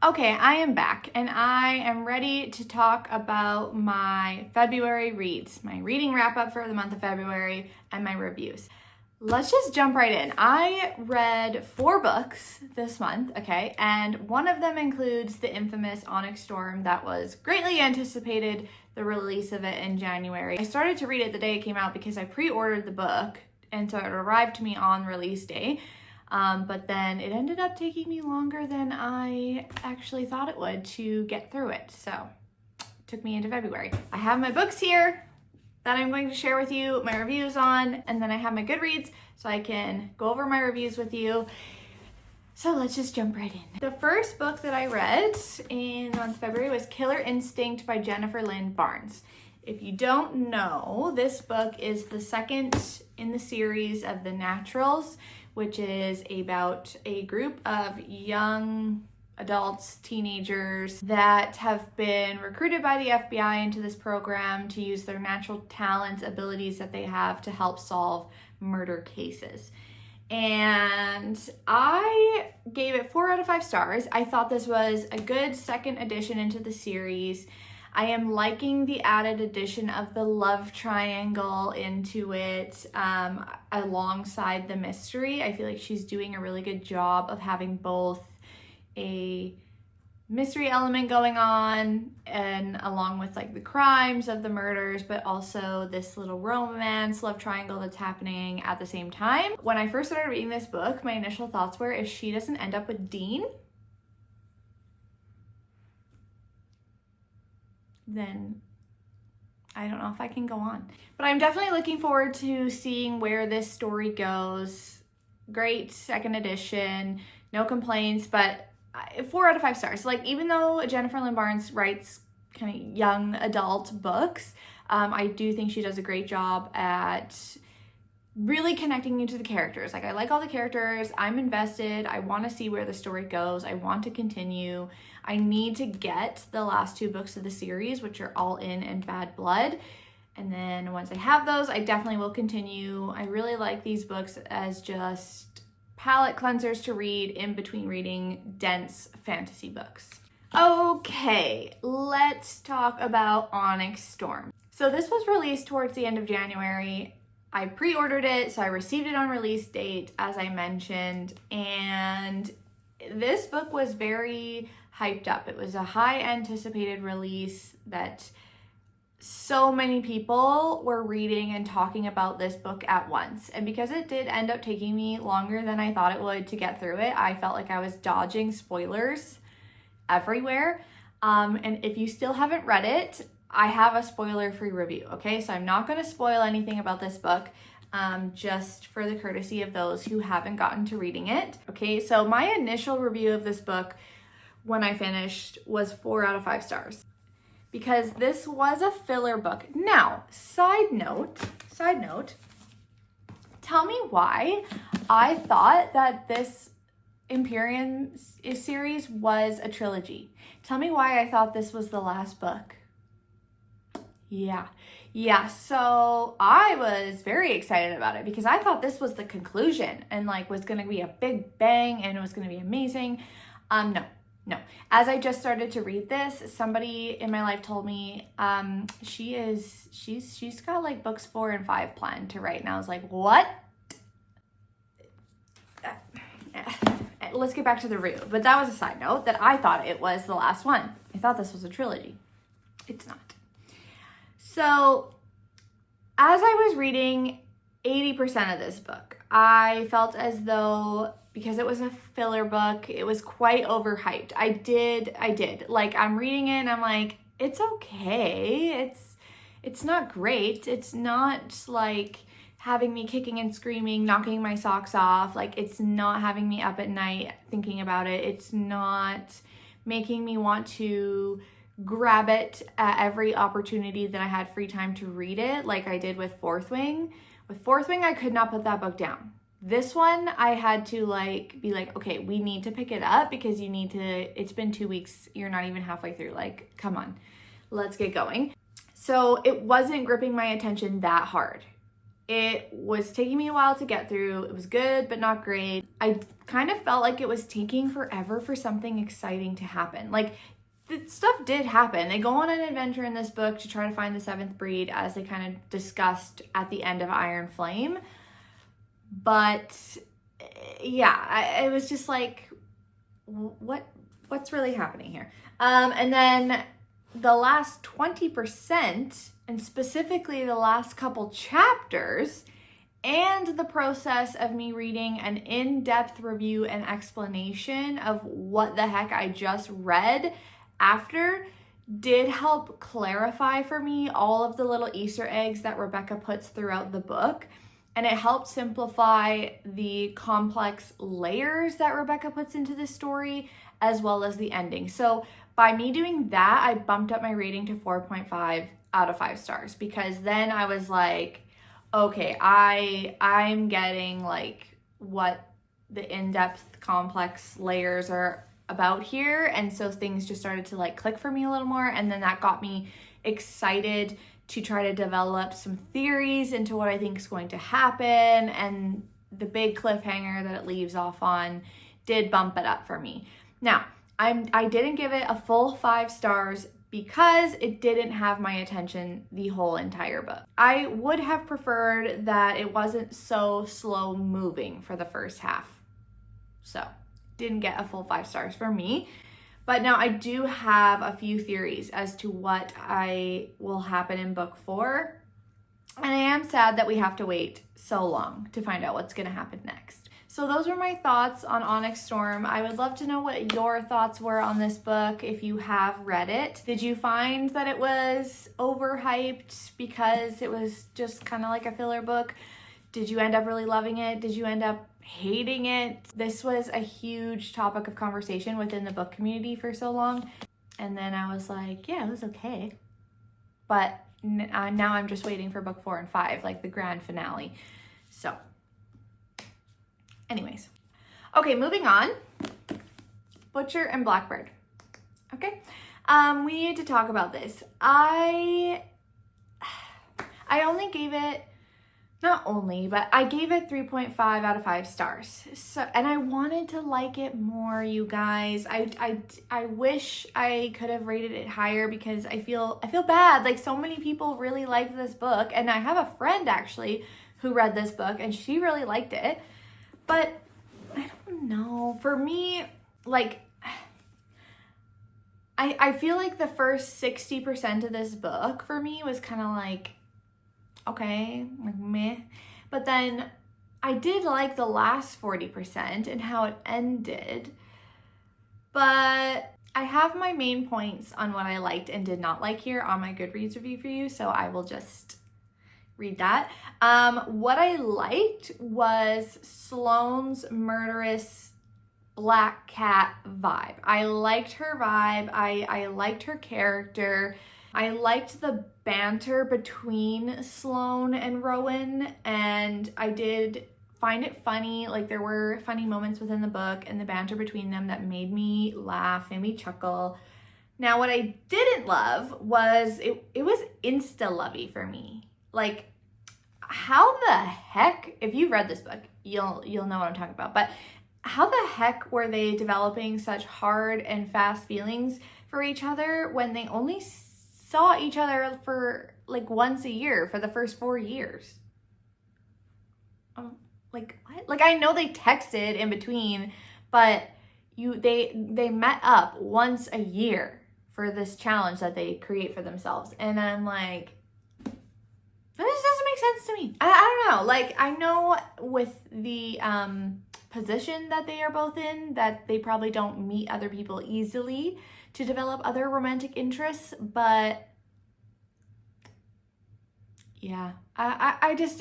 Okay, I am back and I am ready to talk about my February reads, my reading wrap up for the month of February, and my reviews. Let's just jump right in. I read 4 books this month, okay, and one of them includes the infamous Onyx Storm that was greatly anticipated, the release of it in January. I started to read it the day it came out because I pre-ordered the book, and so it arrived to me on release day. But then it ended up taking me longer than I actually thought it would to get through it. So it took me into February. I have my books here that I'm going to share with you my reviews on, and then I have my Goodreads so I can go over my reviews with you. So let's just jump right in. The first book that I read in the month of February was Killer Instinct by Jennifer Lynn Barnes. If you don't know, this book is the second in the series of The Naturals, which is about a group of young adults, teenagers that have been recruited by the FBI into this program to use their natural talents, abilities that they have to help solve murder cases. And I gave it 4 out of 5 stars. I thought this was a good second addition into the series. I am liking the added addition of the love triangle into it alongside the mystery. I feel like she's doing a really good job of having both a mystery element going on and along with like the crimes of the murders, but also this little romance love triangle that's happening at the same time. When I first started reading this book, my initial thoughts were, if she doesn't end up with Dean, then I don't know if I can go on. But I'm definitely looking forward to seeing where this story goes. Great second edition, no complaints, but 4 out of 5 stars. Like, even though Jennifer Lynn Barnes writes kind of young adult books, I do think she does a great job at really connecting you to the characters. Like, I like all the characters, I'm invested, I want to see where the story goes, I want to continue. I need to get the last 2 books of the series, which are All In and Bad Blood. And then once I have those, I definitely will continue. I really like these books as just palate cleansers to read in between reading dense fantasy books. Okay, let's talk about Onyx Storm. So this was released towards the end of January. I pre-ordered it, so I received it on release date, as I mentioned, and this book was very hyped up. It was a high anticipated release that so many people were reading and talking about this book at once. And because it did end up taking me longer than I thought it would to get through it, I felt like I was dodging spoilers everywhere. And if you still haven't read it, I have a spoiler-free review, okay? So I'm not going to spoil anything about this book, just for the courtesy of those who haven't gotten to reading it. Okay, so my initial review of this book when I finished was 4 out of 5 stars because this was a filler book. Now, side note, tell me why I thought that this Imperium series was a trilogy. Tell me why I thought this was the last book. Yeah, so I was very excited about it because I thought this was the conclusion and like was going to be a big bang and it was going to be amazing. No. As I just started to read this, somebody in my life told me she's got like books 4 and 5 planned to write, and I was like, what? Let's get back to the review. But that was a side note that I thought it was the last one. I thought this was a trilogy. It's not. So as I was reading 80% of this book, I felt as though because it was a filler book, it was quite overhyped. I did. Like, I'm reading it and I'm like, it's okay. It's not great. It's not like having me kicking and screaming, knocking my socks off. Like, it's not having me up at night thinking about it. It's not making me want to grab it at every opportunity that I had free time to read it, like I did with Fourth Wing. With Fourth Wing, I could not put that book down. This one, I had to be like, okay, we need to pick it up because it's been 2 weeks, you're not even halfway through, like, come on, let's get going. So it wasn't gripping my attention that hard. It was taking me a while to get through. It was good, but not great. I kind of felt like it was taking forever for something exciting to happen. Like, the stuff did happen. They go on an adventure in this book to try to find the seventh breed, as they kind of discussed at the end of Iron Flame. But yeah, it was just like, what's really happening here? And then the last 20%, and specifically the last couple chapters, and the process of me reading an in-depth review and explanation of what the heck I just read after, did help clarify for me all of the little Easter eggs that Rebecca puts throughout the book. And it helped simplify the complex layers that Rebecca puts into the story, as well as the ending. So by me doing that, I bumped up my rating to 4.5 out of 5 stars, because then I was like, okay, I'm getting like what the in-depth complex layers are about here. And so things just started to like click for me a little more. And then that got me excited to try to develop some theories into what I think is going to happen. And the big cliffhanger that it leaves off on did bump it up for me. Now, I didn't give it a full 5 stars because it didn't have my attention the whole entire book. I would have preferred that it wasn't so slow moving for the first half. So, didn't get a full 5 stars for me. But now I do have a few theories as to what will happen in book 4. And I am sad that we have to wait so long to find out what's going to happen next. So those were my thoughts on Onyx Storm. I would love to know what your thoughts were on this book if you have read it. Did you find that it was overhyped because it was just kind of like a filler book? Did you end up really loving it? Did you end up hating it? This was a huge topic of conversation within the book community for so long. And then I was like, yeah, it was okay. But now I'm just waiting for book 4 and 5, like the grand finale. So anyways. Okay, moving on. Butcher and Blackbird. Okay. We need to talk about this. I only gave it, not only, but I gave it 3.5 out of 5 stars. So, and I wanted to like it more, you guys. I wish I could have rated it higher, because I feel bad. Like, so many people really liked this book, and I have a friend actually who read this book and she really liked it. But I don't know. For me, like, I feel like the first 60% of this book for me was kind of like, okay, like meh. But then I did like the last 40% and how it ended. But I have my main points on what I liked and did not like here on my Goodreads review for you, so I will just read that. What I liked was Sloane's murderous black cat vibe. I liked her vibe. I liked her character. I liked the banter between Sloane and Rowan, and I did find it funny. Like, there were funny moments within the book and the banter between them that made me laugh, made me chuckle. Now, what I didn't love was it was insta-lovey for me. Like, how the heck, if you've read this book, you'll know what I'm talking about, but how the heck were they developing such hard and fast feelings for each other when they only saw each other for like once a year for the first 4 years? Like, what? Like, I know they texted in between, but they met up once a year for this challenge that they create for themselves. And I'm like, this doesn't make sense to me. I don't know. Like, I know with the position that they are both in, that they probably don't meet other people easily to develop other romantic interests, but yeah, I just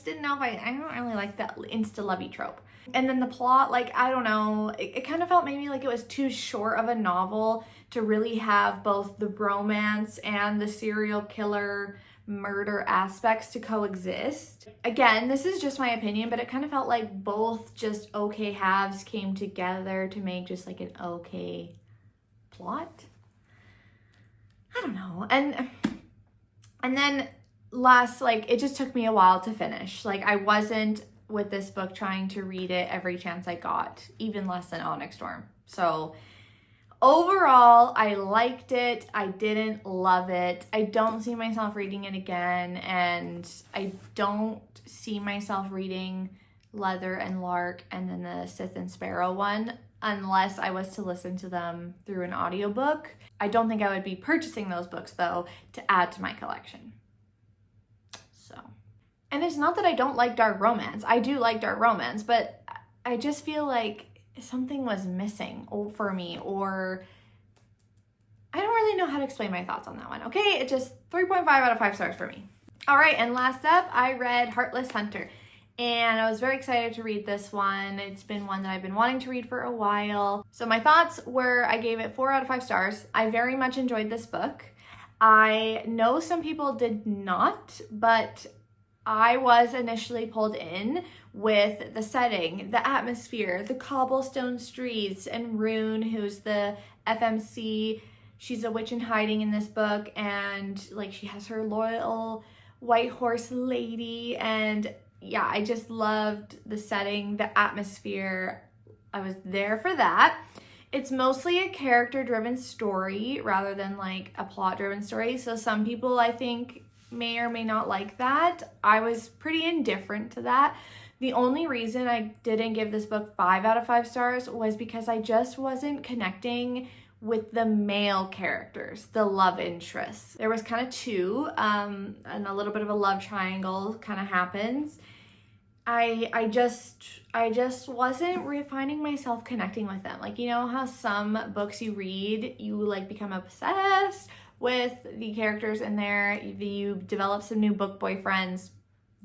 didn't know if I don't really like that insta-lovey trope. And then the plot, like, I don't know, it kind of felt maybe like it was too short of a novel to really have both the romance and the serial killer murder aspects to coexist. Again, this is just my opinion, but it kind of felt like both just okay halves came together to make just like an okay plot. I don't know. And then it just took me a while to finish. Like, I wasn't with this book trying to read it every chance I got, even less than Onyx Storm. So overall, I liked it. I didn't love it. I don't see myself reading it again, and I don't see myself reading Leather and Lark and then the Sith and Sparrow one unless I was to listen to them through an audiobook. I don't think I would be purchasing those books, though, to add to my collection. So, and it's not that I don't like dark romance. I do like dark romance, but I just feel like something was missing for me, or I don't really know how to explain my thoughts on that one. Okay, it just 3.5 out of 5 stars for me. All right, and last up, I read Heartless Hunter, and I was very excited to read this one. It's been one that I've been wanting to read for a while. So my thoughts were, I gave it 4 out of 5 stars. I very much enjoyed this book. I know some people did not, but I was initially pulled in with the setting, the atmosphere, the cobblestone streets, and Rune, who's the FMC. She's a witch in hiding in this book, and like she has her loyal white horse lady, and yeah, I just loved the setting, the atmosphere. I was there for that. It's mostly a character-driven story rather than like a plot-driven story, so some people I think may or may not like that. I was pretty indifferent to that. The only reason I didn't give this book 5 out of 5 stars was because I just wasn't connecting with the male characters, the love interests. There was kind of 2, and a little bit of a love triangle kind of happens. I just wasn't finding myself connecting with them. Like, you know how some books you read, you like become obsessed with the characters in there, you develop some new book boyfriends.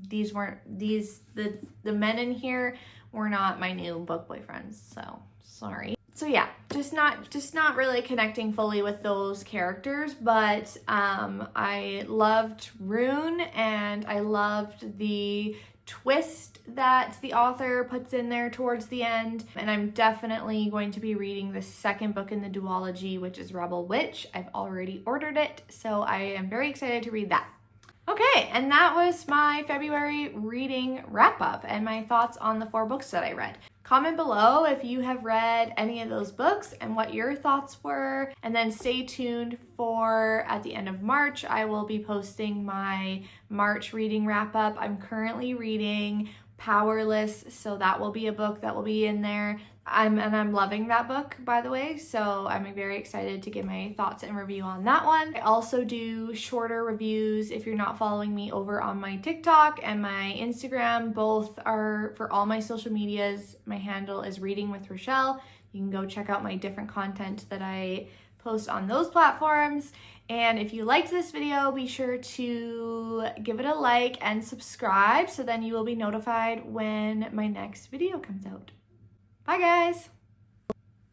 The men in here were not my new book boyfriends, so sorry. So yeah, just not really connecting fully with those characters, but I loved Rune, and I loved the twist that the author puts in there towards the end, and I'm definitely going to be reading the second book in the duology, which is Rebel Witch. I've already ordered it, so I am very excited to read that. Okay, and that was my February reading wrap up and my thoughts on the 4 books that I read. Comment below if you have read any of those books and what your thoughts were, and then stay tuned for at the end of March. I will be posting my March reading wrap up. I'm currently reading Powerless, so that will be a book that will be in there. I'm loving that book, by the way, so I'm very excited to give my thoughts and review on that one. I also do shorter reviews. If you're not following me over on my TikTok and my Instagram, both are for all my social medias. My handle is Reading with Richele. You can go check out my different content that I post on those platforms. And if you liked this video, be sure to give it a like and subscribe so then you will be notified when my next video comes out. Bye guys!